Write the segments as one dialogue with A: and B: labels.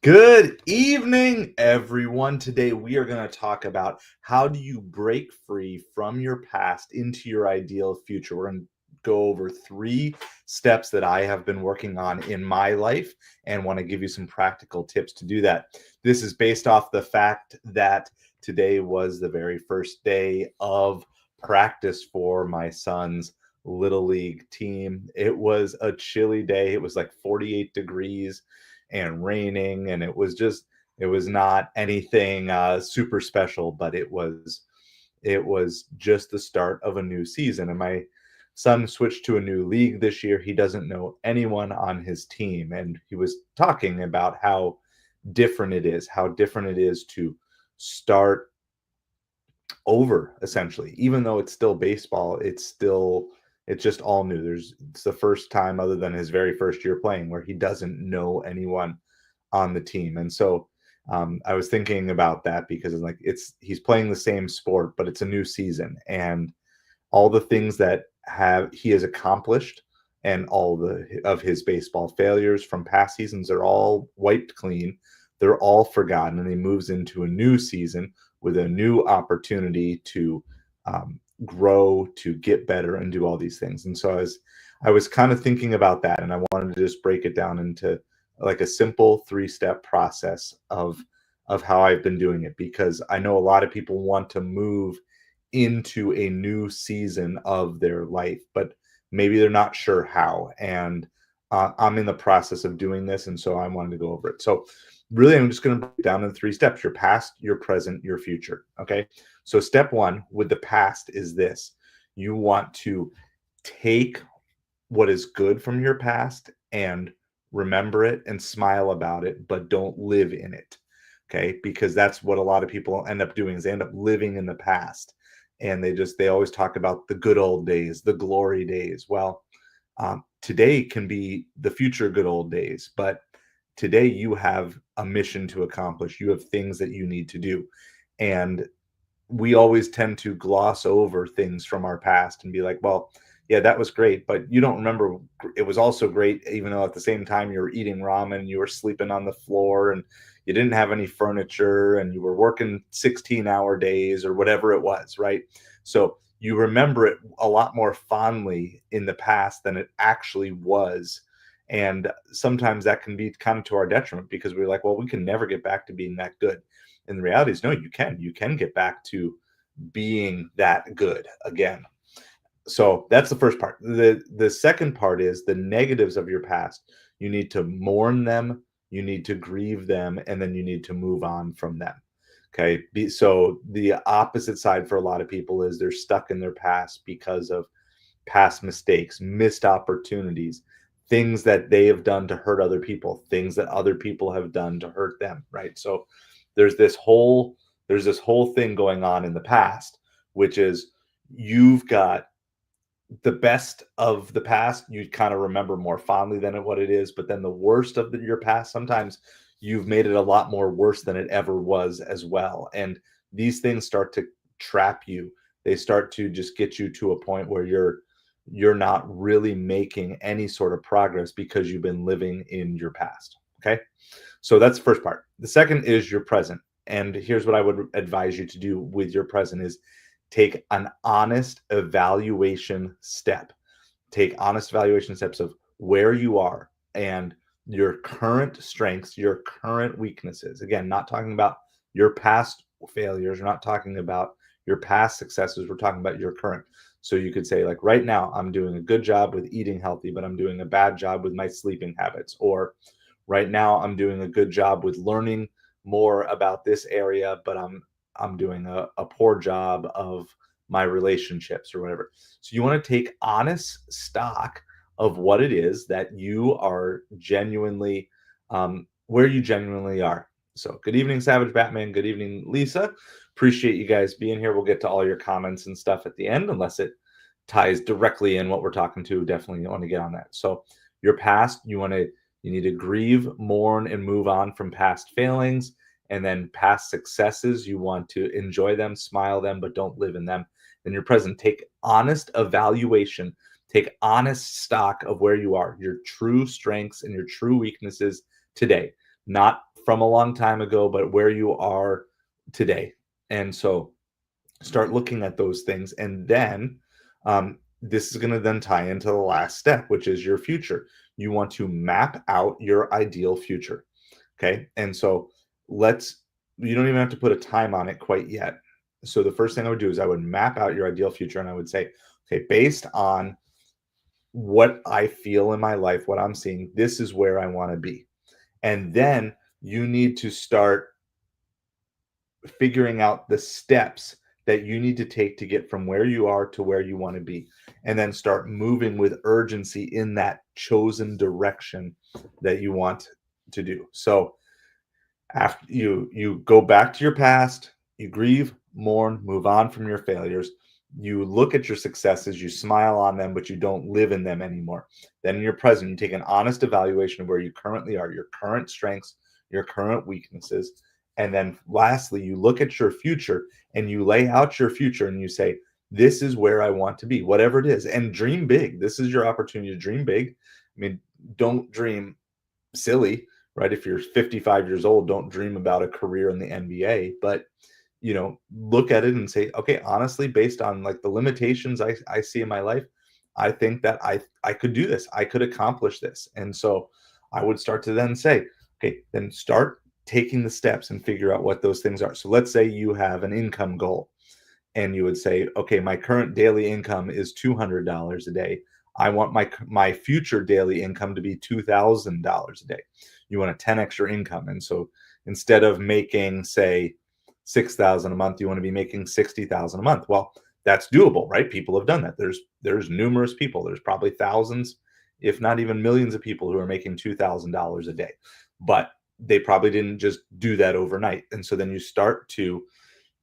A: Good evening, everyone. Today we are going to talk about how do you break free from your past into your ideal future. We're going to go over 3 steps that I have been working on in my life and want to give you some practical tips to do that. This is based off the fact that today was the very first day of practice for my son's Little League team. It was a chilly day. It was like 48 degrees and raining, and it was not anything super special, but it was just the start of a new season. And my son switched to a new league this year. He doesn't know anyone on his team, and he was talking about how different it is to start over, essentially. Even though it's still baseball, it's just all new. It's the first time, other than his very first year playing, where he doesn't know anyone on the team. And so I was thinking about that because he's playing the same sport, but it's a new season, and all the things that he has accomplished and all of his baseball failures from past seasons are all wiped clean. They're all forgotten, and he moves into a new season with a new opportunity to grow, to get better, and do all these things. And so I was kind of thinking about that, and I wanted to just break it down into like a simple 3-step process of how I've been doing it, because I know a lot of people want to move into a new season of their life, but maybe they're not sure how. And I'm in the process of doing this, and so I wanted to go over it. So really, I'm just going to break it down in 3 steps: your past, your present, your future. Okay. So step 1 with the past is this: you want to take what is good from your past and remember it and smile about it, but don't live in it. Okay, because that's what a lot of people end up doing is they end up living in the past, and they always talk about the good old days, the glory days. Well, today can be the future good old days, but today you have a mission to accomplish. You have things that you need to do, and we always tend to gloss over things from our past and be like, well, yeah, that was great, but you don't remember it was also great, even though at the same time you were eating ramen, you were sleeping on the floor, and you didn't have any furniture, and you were working 16-hour days or whatever it was, right? So you remember it a lot more fondly in the past than it actually was. And sometimes that can be kind of to our detriment because we're like, well, we can never get back to being that good. And the reality is, no, you can get back to being that good again. So that's the first part. The second part is the negatives of your past. You need to mourn them, you need to grieve them, and then you need to move on from them. Okay. So the opposite side for a lot of people is they're stuck in their past because of past mistakes, missed opportunities, things that they have done to hurt other people, things that other people have done to hurt them, right? So there's this whole there's this whole thing going on in the past, which is you've got the best of the past you kind of remember more fondly than what it is, but then the worst of your past, sometimes you've made it a lot more worse than it ever was as well. And these things start to trap you. They start to just get you to a point where you're not really making any sort of progress because you've been living in your past. Okay, so that's the first part. The second is your present, and here's what I would advise you to do with your present is take an honest evaluation step. Take honest evaluation steps of where you are and your current strengths, your current weaknesses. Again, not talking about your past failures, we're not talking about your past successes, we're talking about your current. So you could say, like, right now, I'm doing a good job with eating healthy, but I'm doing a bad job with my sleeping habits. Or right now, I'm doing a good job with learning more about this area, but I'm doing a poor job of my relationships or whatever. So you want to take honest stock of what it is that you are genuinely, where you genuinely are. So good evening, Savage Batman. Good evening, Lisa. Appreciate you guys being here. We'll get to all your comments and stuff at the end, unless it ties directly in what we're talking to. Definitely want to get on that. So your past, you need to grieve, mourn, and move on from past failings. And then past successes, you want to enjoy them, smile them, but don't live in them. In your present, take honest evaluation, take honest stock of where you are, your true strengths and your true weaknesses today, not from a long time ago, but where you are today. And so start looking at those things. And then this is going to then tie into the last step, which is your future. You want to map out your ideal future. Okay. And so you don't even have to put a time on it quite yet. So the first thing I would do is I would map out your ideal future and I would say, okay, based on what I feel in my life, what I'm seeing, this is where I want to be. And then you need to start figuring out the steps that you need to take to get from where you are to where you want to be, and then start moving with urgency in that chosen direction that you want to do. So after you go back to your past, you grieve, mourn, move on from your failures, you look at your successes, you smile on them, but you don't live in them anymore. Then in your present, you take an honest evaluation of where you currently are, your current strengths, your current weaknesses. And then lastly, you look at your future and you lay out your future and you say, this is where I want to be, whatever it is, and dream big. This is your opportunity to dream big. I mean, don't dream silly, right? If you're 55 years old, don't dream about a career in the NBA, but look at it and say, okay, honestly, based on like the limitations I see in my life, I think that I could do this. I could accomplish this. And so I would start to then say, okay, then start taking the steps and figure out what those things are. So let's say you have an income goal and you would say, okay, my current daily income is $200 a day. I want my future daily income to be $2,000 a day. You want a 10x your income. And so instead of making, say, 6,000 a month, you want to be making 60,000 a month. Well, that's doable, right? People have done that. There's numerous people. There's probably thousands, if not even millions of people who are making $2,000 a day. But they probably didn't just do that overnight. And so then you start to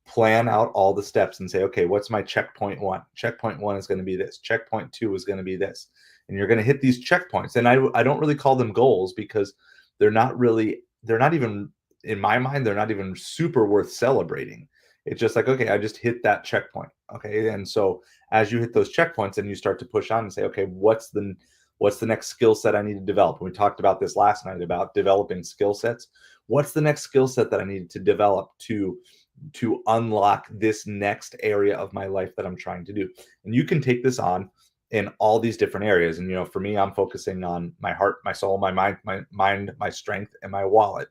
A: plan out all the steps and say, okay, what's my checkpoint one? Checkpoint one is going to be this. Checkpoint two is going to be this. And you're going to hit these checkpoints. And I don't really call them goals because they're not even, in my mind, they're not even super worth celebrating. It's just like, okay, I just hit that checkpoint. Okay. And so as you hit those checkpoints and you start to push on and say, okay, what's the next skill set I need to develop? We talked about this last night about developing skill sets. What's the next skill set that I need to develop to unlock this next area of my life that I'm trying to do? And you can take this on in all these different areas. And for me, I'm focusing on my heart, my soul, my mind, my strength, and my wallet.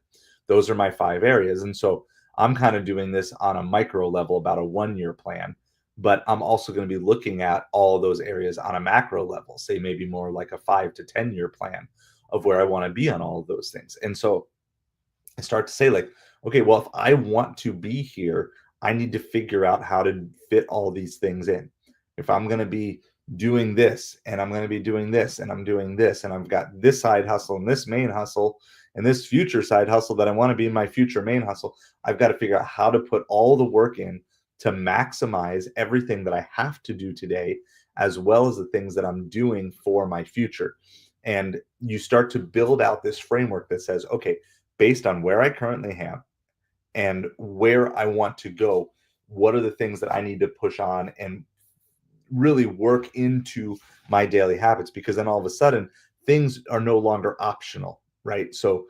A: Those are my 5 areas. And so I'm kind of doing this on a micro level, about a 1-year plan. But I'm also going to be looking at all of those areas on a macro level, say maybe more like a 5 to 10-year plan of where I want to be on all of those things. And so I start to say, like, okay, well, if I want to be here, I need to figure out how to fit all these things in. If I'm going to be doing this and I'm going to be doing this and I'm doing this and I've got this side hustle and this main hustle and this future side hustle that I want to be my future main hustle, I've got to figure out how to put all the work in to maximize everything that I have to do today, as well as the things that I'm doing for my future. And you start to build out this framework that says, okay, based on where I currently am and where I want to go, what are the things that I need to push on and really work into my daily habits? Because then all of a sudden things are no longer optional, right? So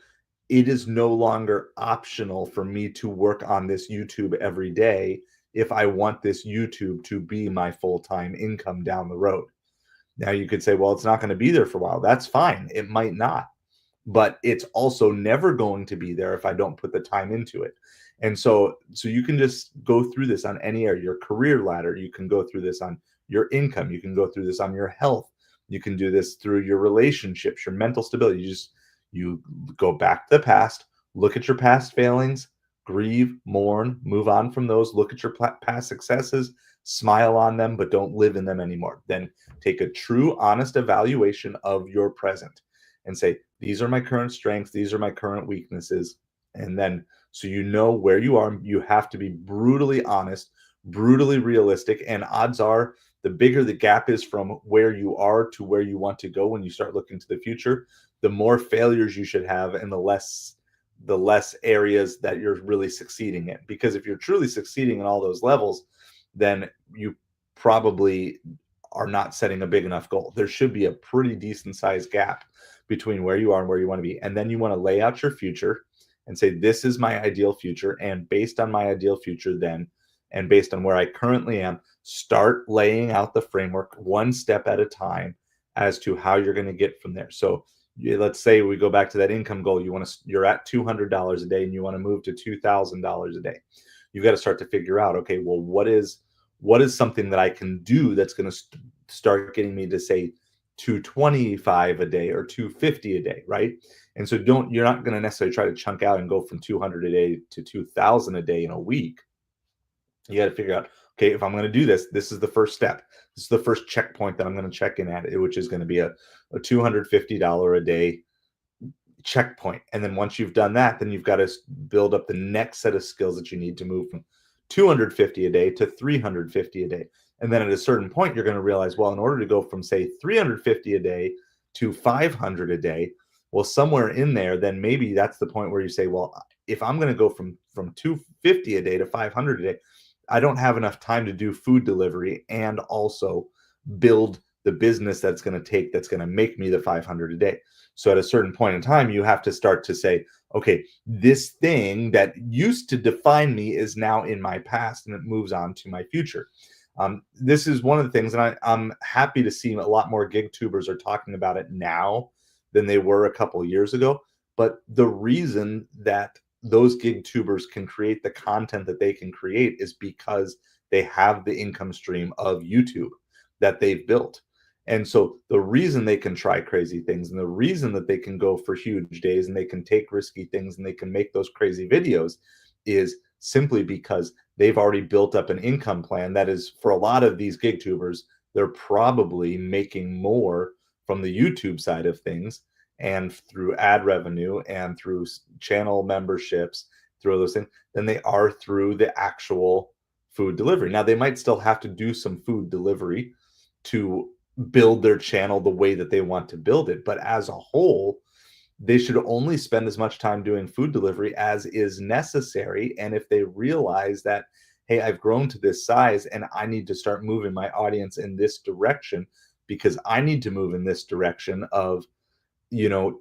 A: it is no longer optional for me to work on this YouTube every day if I want this YouTube to be my full-time income down the road. Now you could say, well, it's not going to be there for a while. That's fine. It might not, but it's also never going to be there if I don't put the time into it. And so you can just go through this on any area, your career ladder. You can go through this on your income. You can go through this on your health. You can do this through your relationships, your mental stability. You go back to the past, look at your past failings, grieve, mourn, move on from those, look at your past successes, smile on them, but don't live in them anymore. Then take a true, honest evaluation of your present and say, these are my current strengths, these are my current weaknesses. And then, so you know where you are, you have to be brutally honest, brutally realistic. And odds are, the bigger the gap is from where you are to where you want to go when you start looking to the future, the more failures you should have and the less areas that you're really succeeding in. Because if you're truly succeeding in all those levels, then you probably are not setting a big enough goal. There should be a pretty decent sized gap between where you are and where you want to be. And then you want to lay out your future and say, this is my ideal future. And based on my ideal future, then, and based on where I currently am, start laying out the framework one step at a time as to how you're going to get from there. So let's say we go back to that income goal. You're at $200 a day and you want to move to $2,000 a day. You've got to start to figure out, okay, well, what is something that I can do that's going to start getting me to, say, $225 a day or $250 a day, right? And so you're not going to necessarily try to chunk out and go from 200 a day to 2,000 a day in a week. You got to figure out, okay, if I'm going to do this, this is the first step. This is the first checkpoint that I'm going to check in at, which is going to be a $250 a day checkpoint. And then once you've done that, then you've got to build up the next set of skills that you need to move from 250 a day to 350 a day. And then at a certain point, you're going to realize, well, in order to go from, say, 350 a day to 500 a day, well, somewhere in there, then maybe that's the point where you say, well, if I'm going to go from 250 a day to 500 a day, I don't have enough time to do food delivery and also build the business that's going to make me the 500 a day. So at a certain point in time, you have to start to say, okay, this thing that used to define me is now in my past and it moves on to my future. This is one of the things, and I'm happy to see a lot more gig tubers are talking about it now than they were a couple of years ago. But the reason that those gig tubers can create the content that they can create is because they have the income stream of YouTube that they've built. And so the reason they can try crazy things and the reason that they can go for huge days and they can take risky things and they can make those crazy videos is simply because they've already built up an income plan that is, for a lot of these gig tubers, they're probably making more from the YouTube side of things. and through ad revenue and through channel memberships, through all those things, than they are through the actual food delivery. Now, they might still have to do some food delivery to build their channel the way that they want to build it. But as a whole, they should only spend as much time doing food delivery as is necessary. And if they realize that, hey, I've grown to this size and I need to start moving my audience in this direction because I need to move in this direction of,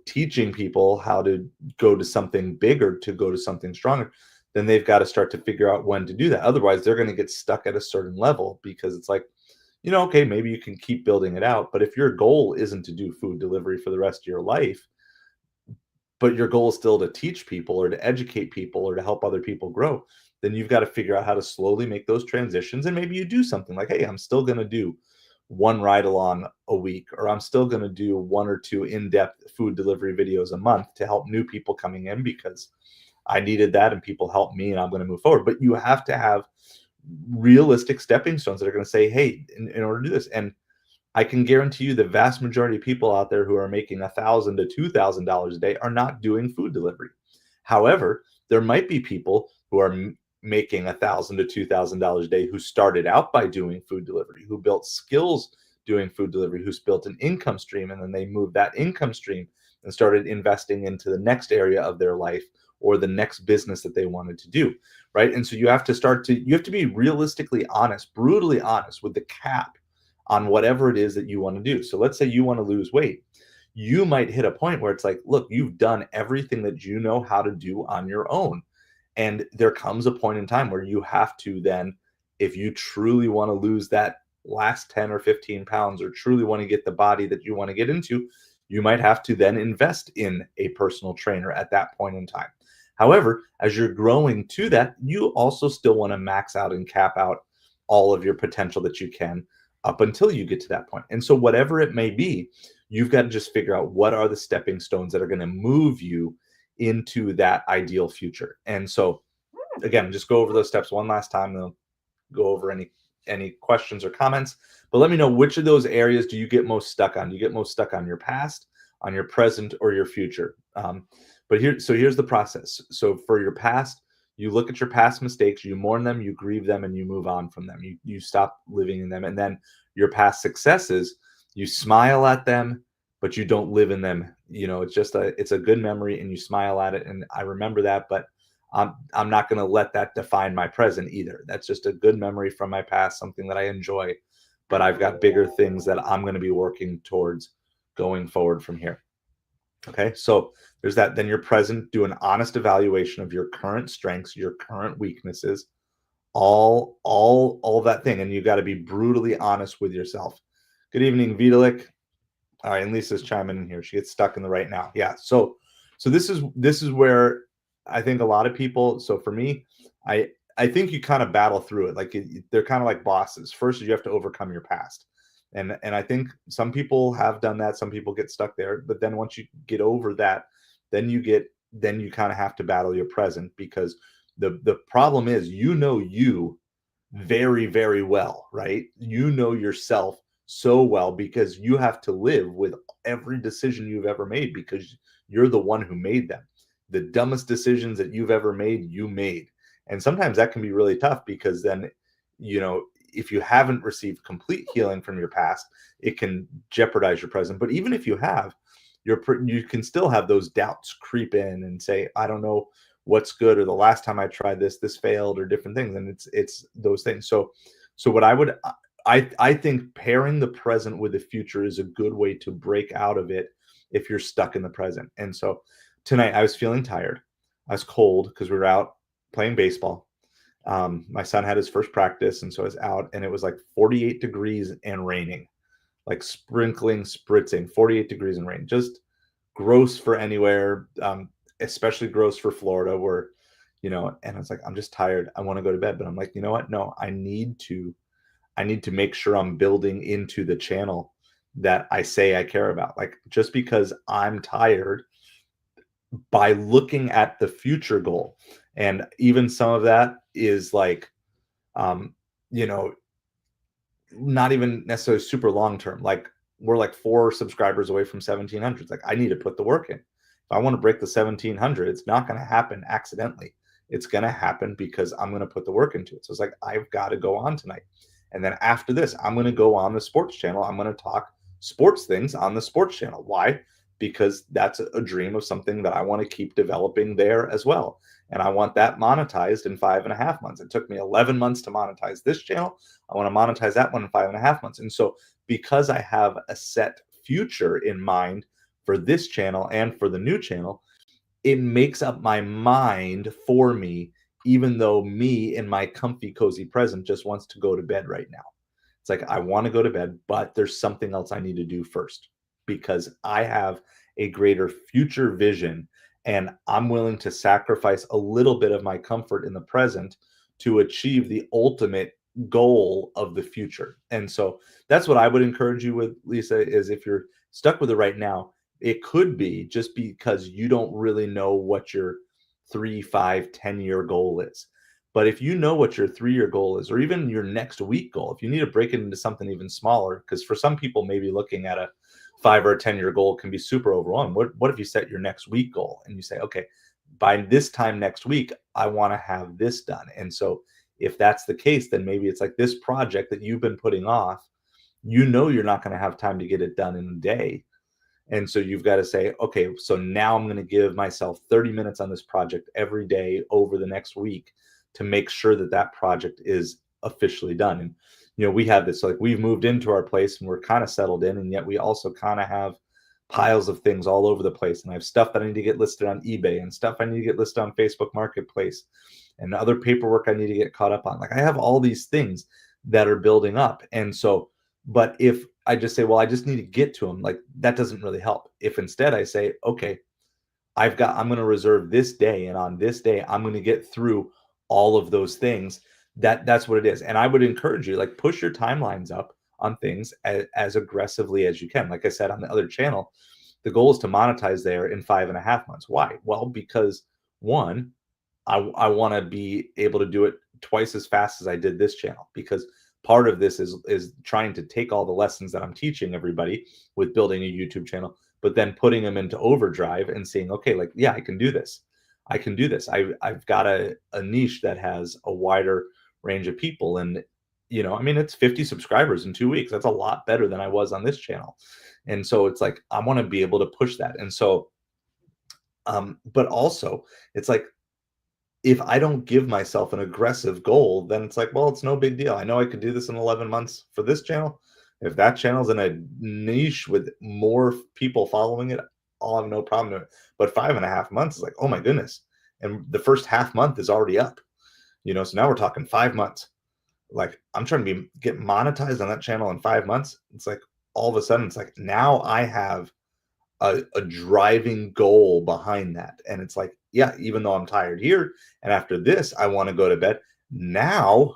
A: teaching people how to go to something bigger, to go to something stronger, then they've got to start to figure out when to do that. Otherwise, they're going to get stuck at a certain level because it's like, okay, maybe you can keep building it out. But if your goal isn't to do food delivery for the rest of your life, but your goal is still to teach people or to educate people or to help other people grow, then you've got to figure out how to slowly make those transitions. And maybe you do something like, hey, I'm still going to do one ride along a week, or I'm still going to do one or two in-depth food delivery videos a month to help new people coming in because I needed that and people helped me and I'm going to move forward. But you have to have realistic stepping stones that are going to say, hey, in order to do this. And I can guarantee you the vast majority of people out there who are making $1,000 to $2,000 a day are not doing food delivery. However, there might be people who are making $1,000 to $2,000 a day who started out by doing food delivery, who built skills doing food delivery, who's built an income stream, and then they moved that income stream and started investing into the next area of their life or the next business that they wanted to do, right? And so you have to be realistically honest, brutally honest with the cap on whatever it is that you want to do. So let's say you want to lose weight. You might hit a point where it's like, look, you've done everything that you know how to do on your own. And there comes a point in time where you have to then, if you truly want to lose that last 10 or 15 pounds or truly want to get the body that you want to get into, you might have to then invest in a personal trainer at that point in time. However, as you're growing to that, you also still want to max out and cap out all of your potential that you can up until you get to that point. And so whatever it may be, you've got to just figure out what are the stepping stones that are going to move you into that ideal future. And so again, just go over those steps one last time. They'll go over any questions or comments, but let me know, which of those areas do you get most stuck on? Do you get most stuck on your past, on your present, or your future? Here's the process. So for your past, you look at your past mistakes, you mourn them, you grieve them, and you move on from them. You stop living in them. And then your past successes, you smile at them, but you don't live in them. It's a good memory and you smile at it. And I remember that, but I'm not going to let that define my present either. That's just a good memory from my past, something that I enjoy, but I've got bigger things that I'm going to be working towards going forward from here. Okay, so there's that. Then your present, do an honest evaluation of your current strengths, your current weaknesses, all that thing. And you got to be brutally honest with yourself. Good evening, Vitalik. All right, and Lisa's chiming in here. She gets stuck in the right now. Yeah. So this is where I think a lot of people. So for me, I think you kind of battle through it. Like they're kind of like bosses. First, you have to overcome your past. And I think some people have done that. Some people get stuck there. But then once you get over that, then you kind of have to battle your present, because the problem is, you very, very well, right? You know yourself so well because you have to live with every decision you've ever made because you're the one who made them. The dumbest decisions that you've ever made, you made. And sometimes that can be really tough because then, if you haven't received complete healing from your past, it can jeopardize your present. But even if you have, you can still have those doubts creep in and say, I don't know what's good, or the last time I tried this failed, or different things. And it's those things. So what I think pairing the present with the future is a good way to break out of it if you're stuck in the present. And so tonight I was feeling tired. I was cold because we were out playing baseball. My son had his first practice, and so I was out, and it was like 48 degrees and raining, like spritzing, 48 degrees and rain. Just gross for anywhere, especially gross for Florida, where, and I was like, I'm just tired. I want to go to bed. But I'm like, you know what? No, I need to make sure I'm building into the channel that I say I care about. Like, just because I'm tired, by looking at the future goal, and even some of that is like, not even necessarily super long term, like we're like 4 subscribers away from 1,700. It's like, I need to put the work in. If I want to break the 1,700, it's not going to happen accidentally. It's going to happen because I'm going to put the work into it. So it's like, I've got to go on tonight. And then after this, I'm going to go on the sports channel. I'm going to talk sports things on the sports channel. Why? Because that's a dream of something that I want to keep developing there as well. And I want that monetized in 5.5 months. It took me 11 months to monetize this channel. I want to monetize that one in 5.5 months. And so because I have a set future in mind for this channel and for the new channel, it makes up my mind for me, even though me in my comfy, cozy present just wants to go to bed right now. It's like, I want to go to bed, but there's something else I need to do first because I have a greater future vision and I'm willing to sacrifice a little bit of my comfort in the present to achieve the ultimate goal of the future. And so that's what I would encourage you with, Lisa, is if you're stuck with it right now, it could be just because you don't really know what your 3, 5, 10-year goal is. But if you know what your 3-year goal is, or even your next week goal, if you need to break it into something even smaller, because for some people, maybe looking at a 5 or a 10-year goal can be super overwhelming. What if you set your next week goal and you say, okay, by this time next week, I want to have this done. And so if that's the case, then maybe it's like this project that you've been putting off, you know you're not going to have time to get it done in a day. And so you've got to say, okay, so now I'm going to give myself 30 minutes on this project every day over the next week to make sure that that project is officially done. And, we have this, like, we've moved into our place and we're kind of settled in, and yet we also kind of have piles of things all over the place. And I have stuff that I need to get listed on eBay and stuff I need to get listed on Facebook Marketplace and other paperwork I need to get caught up on. Like, I have all these things that are building up. And so, but if I just say, well, I just need to get to them, like, that doesn't really help. If instead I say, okay, I'm going to reserve this day, and on this day, I'm going to get through all of those things, that's what it is. And I would encourage you, like, push your timelines up on things as aggressively as you can. Like I said, on the other channel, the goal is to monetize there in 5.5 months. Why? Well, because one, I want to be able to do it twice as fast as I did this channel, because part of this is trying to take all the lessons that I'm teaching everybody with building a YouTube channel, but then putting them into overdrive and saying, okay, like, yeah, I can do this. I can do this. I've got a niche that has a wider range of people. And, I mean, it's 50 subscribers in 2 weeks. That's a lot better than I was on this channel. And so it's like, I want to be able to push that. And so, but also it's like, if I don't give myself an aggressive goal, then it's like, well, it's no big deal. I know I could do this in 11 months for this channel. If that channel's in a niche with more people following it, I'll have no problem with it. But 5.5 months is like, oh my goodness. And the first half month is already up, so now we're talking 5 months. Like, I'm trying to get monetized on that channel in 5 months. It's like, all of a sudden, it's like, now I have a driving goal behind that. And it's like, yeah, even though I'm tired here, and after this, I want to go to bed. Now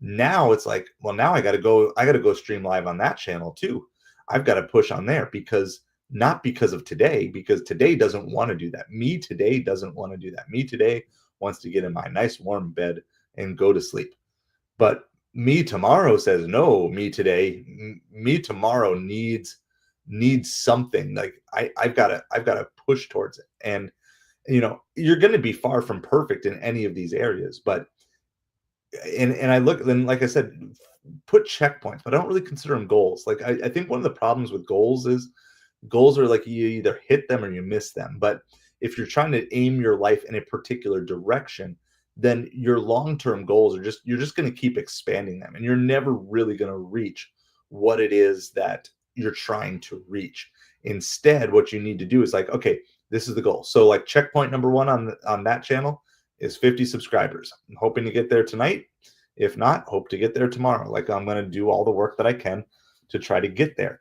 A: it's like, well, now I got to go stream live on that channel too. I've got to push on there, because not because of today, because today doesn't want to do that. Me today doesn't want to do that. Me today wants to get in my nice warm bed and go to sleep. But me tomorrow says, no, me tomorrow needs something. Like, I've got to push towards it. And you're going to be far from perfect in any of these areas, but and I look, then, like I said, put checkpoints, but I don't really consider them goals. Like, I think one of the problems with goals is goals are like, you either hit them or you miss them. But if you're trying to aim your life in a particular direction, then your long-term goals are you're just going to keep expanding them, and you're never really going to reach what it is that you're trying to reach. Instead, what you need to do is like, okay, this is the goal. So, like, checkpoint number 1 on that channel is 50 subscribers. I'm hoping to get there tonight. If not, hope to get there tomorrow. Like, I'm going to do all the work that I can to try to get there.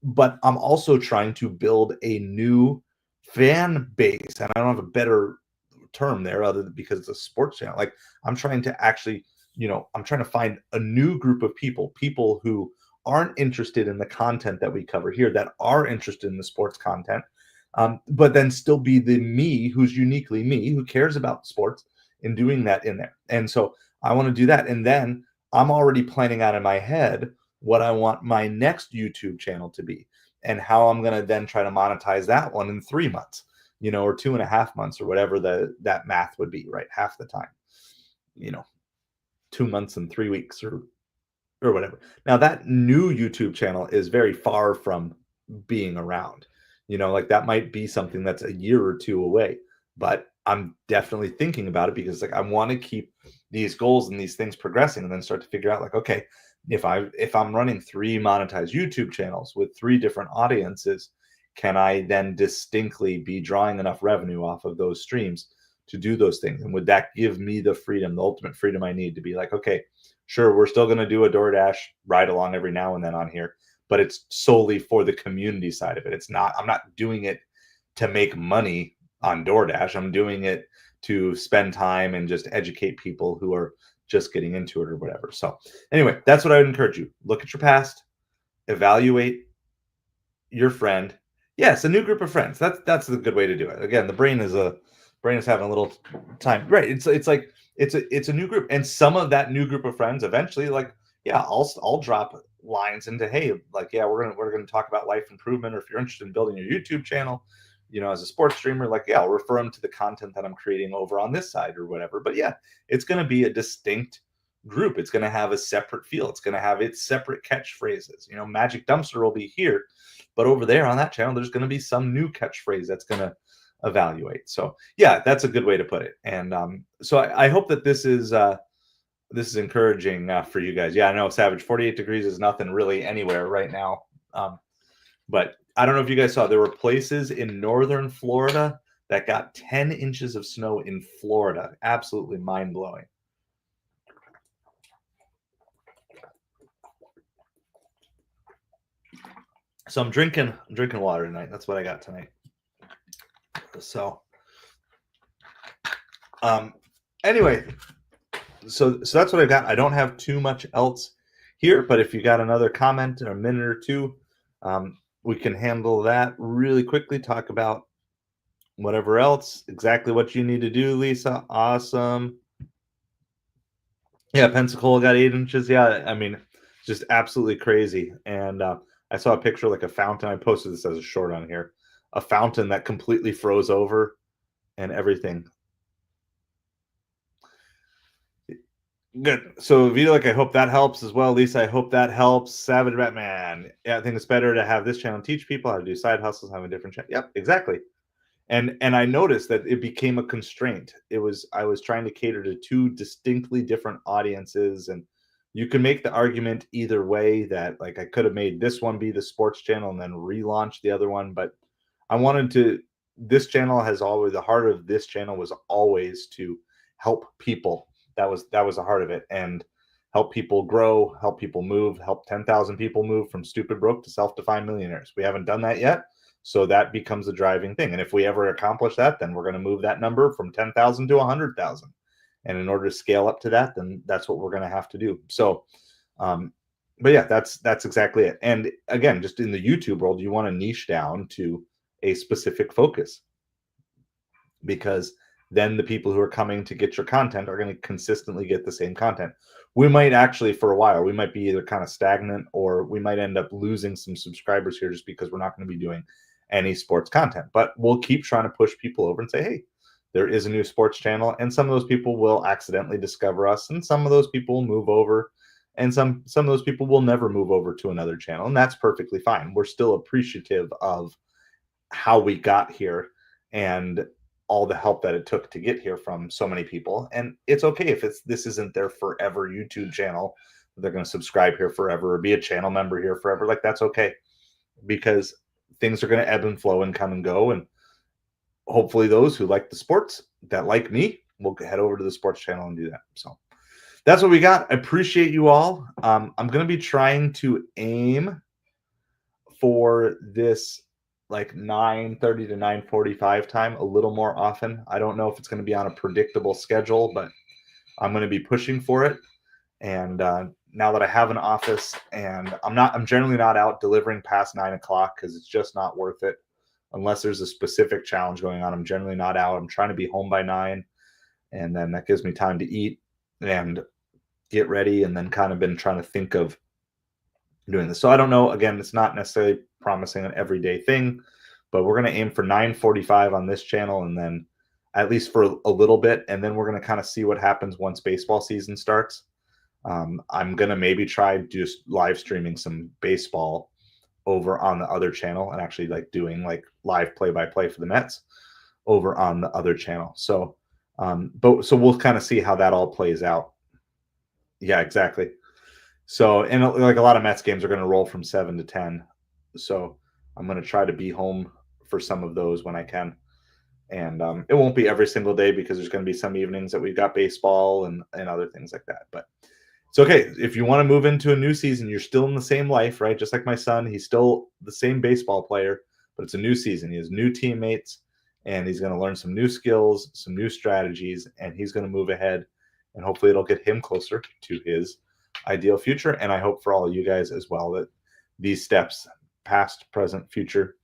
A: But I'm also trying to build a new fan base, and I don't have a better term there other than because it's a sports channel. Like, I'm trying to actually, I'm trying to find a new group of people who aren't interested in the content that we cover here, that are interested in the sports content, but then still be the me who's uniquely me, who cares about sports, and doing that in there. And so I want to do that. And then I'm already planning out in my head what I want my next YouTube channel to be, and how I'm going to then try to monetize that one in 3 months, or 2.5 months, or whatever that math would be, right? Half the time, you know, 2 months and 3 weeks, or whatever. Now that new YouTube channel is very far from being around. Like that might be something that's a year or two away, but I'm definitely thinking about it because like I want to keep these goals and these things progressing and then start to figure out like, okay, if I'm running 3 monetized YouTube channels with 3 different audiences, can I then distinctly be drawing enough revenue off of those streams to do those things? And would that give me the freedom, the ultimate freedom I need to be like, okay, sure, we're still going to do a DoorDash ride along every now and then on here, but it's solely for the community side of it. I'm not doing it to make money on DoorDash. I'm doing it to spend time and just educate people who are just getting into it or whatever. So anyway, that's what I would encourage you. Look at your past, evaluate your friend. Yes, a new group of friends. That's a good way to do it. Again, the brain is having a little time. Right. It's like it's a new group. And some of that new group of friends eventually, like, yeah, I'll drop lines into, hey, like, yeah, we're gonna talk about life improvement, or if you're interested in building your YouTube channel, as a sports streamer, like, yeah, I'll refer them to the content that I'm creating over on this side or whatever. But yeah, it's gonna be a distinct group. It's gonna have a separate feel. It's gonna have its separate catchphrases. Magic Dumpster will be here, but over there on that channel, there's going to be some new catchphrase that's going to evaluate. So yeah, that's a good way to put it. And so I hope that this is encouraging for you guys. Yeah, I know, Savage, 48 degrees is nothing really anywhere right now. But I don't know if you guys saw, there were places in northern Florida that got 10 inches of snow in Florida. Absolutely mind blowing. So I'm drinking water tonight. That's what I got tonight. So anyway, so that's what I've got. I don't have too much else here, but if you got another comment in a minute or two, we can handle that really quickly. Talk about whatever else, exactly what you need to do, Lisa. Awesome. Yeah, Pensacola got 8 inches. Yeah, I mean, just absolutely crazy. And I saw a picture like a fountain. I posted this as a short on here. A fountain that completely froze over and everything. Good. So Vito, like, I hope that helps as well. Lisa, I hope that helps. Savage Batman. Yeah, I think it's better to have this channel teach people how to do side hustles, have a different channel. Yep, exactly. And I noticed that it became a constraint. I was trying to cater to 2 distinctly different audiences, and you can make the argument either way that like I could have made this one be the sports channel and then relaunch the other one, but I wanted to. This channel has always, the heart of this channel was always to help people. That was the heart of it, and help people grow, help people move, help 10,000 people move from stupid broke to self-defined millionaires. We haven't done that yet. So that becomes a driving thing. And if we ever accomplish that, then we're going to move that number from 10,000 to 100,000. And in order to scale up to that, then that's what we're going to have to do. So, but yeah, that's exactly it. And again, just in the YouTube world, you want to niche down to a specific focus, because then the people who are coming to get your content are going to consistently get the same content. We might actually, for a while, we might be either kind of stagnant, or we might end up losing some subscribers here just because we're not going to be doing any sports content. But we'll keep trying to push people over and say, hey, there is a new sports channel, and some of those people will accidentally discover us, and some of those people will move over, and some of those people will never move over to another channel, and that's perfectly fine. We're still appreciative of how we got here and all the help that it took to get here from so many people. And it's okay if this isn't their forever YouTube channel. They're going to subscribe here forever or be a channel member here forever. Like, that's okay, because things are going to ebb and flow and come and go. And hopefully those who like the sports, that like me, will head over to the sports channel and do that. So that's what we got. I appreciate you all. I'm going to be trying to aim for this like 9:30 to 9:45 time a little more often. I don't know if it's going to be on a predictable schedule, but I'm going to be pushing for it. And now that I have an office, and I'm generally not out delivering past 9 o'clock, because it's just not worth it unless there's a specific challenge going on. I'm generally not out. I'm trying to be home by 9, and then that gives me time to eat and get ready, and then kind of been trying to think of doing this. So I don't know. Again, it's not necessarily promising an everyday thing, but we're going to aim for 9:45 on this channel, and then at least for a little bit, and then we're going to kind of see what happens once baseball season starts. I'm going to maybe try just live streaming some baseball over on the other channel, and actually like doing like live play-by-play for the Mets over on the other channel. So but so we'll kind of see how that all plays out. Yeah, exactly. So, and like a lot of Mets games are going to roll from 7 to 10. So I'm going to try to be home for some of those when I can. And it won't be every single day because there's going to be some evenings that we've got baseball and other things like that. But it's okay. If you want to move into a new season, you're still in the same life, right? Just like my son, he's still the same baseball player, but it's a new season. He has new teammates, and he's going to learn some new skills, some new strategies, and he's going to move ahead. And hopefully it'll get him closer to his ideal future. And I hope for all of you guys as well that these steps, past, present, future,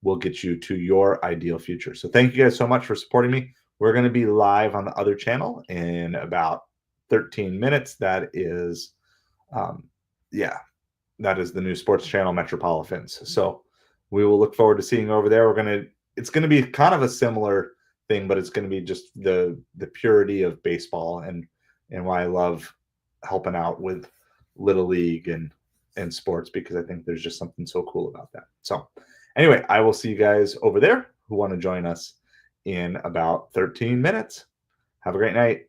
A: will get you to your ideal future. So thank you guys so much for supporting me. We're going to be live on the other channel in about 13 minutes. That is, yeah, that is the new sports channel, Metropolitans. So we will look forward to seeing you over there. It's going to be kind of a similar thing, but it's going to be just the purity of baseball and why I love helping out with Little League and sports, because I think there's just something so cool about that. So anyway, I will see you guys over there who want to join us in about 13 minutes. Have a great night.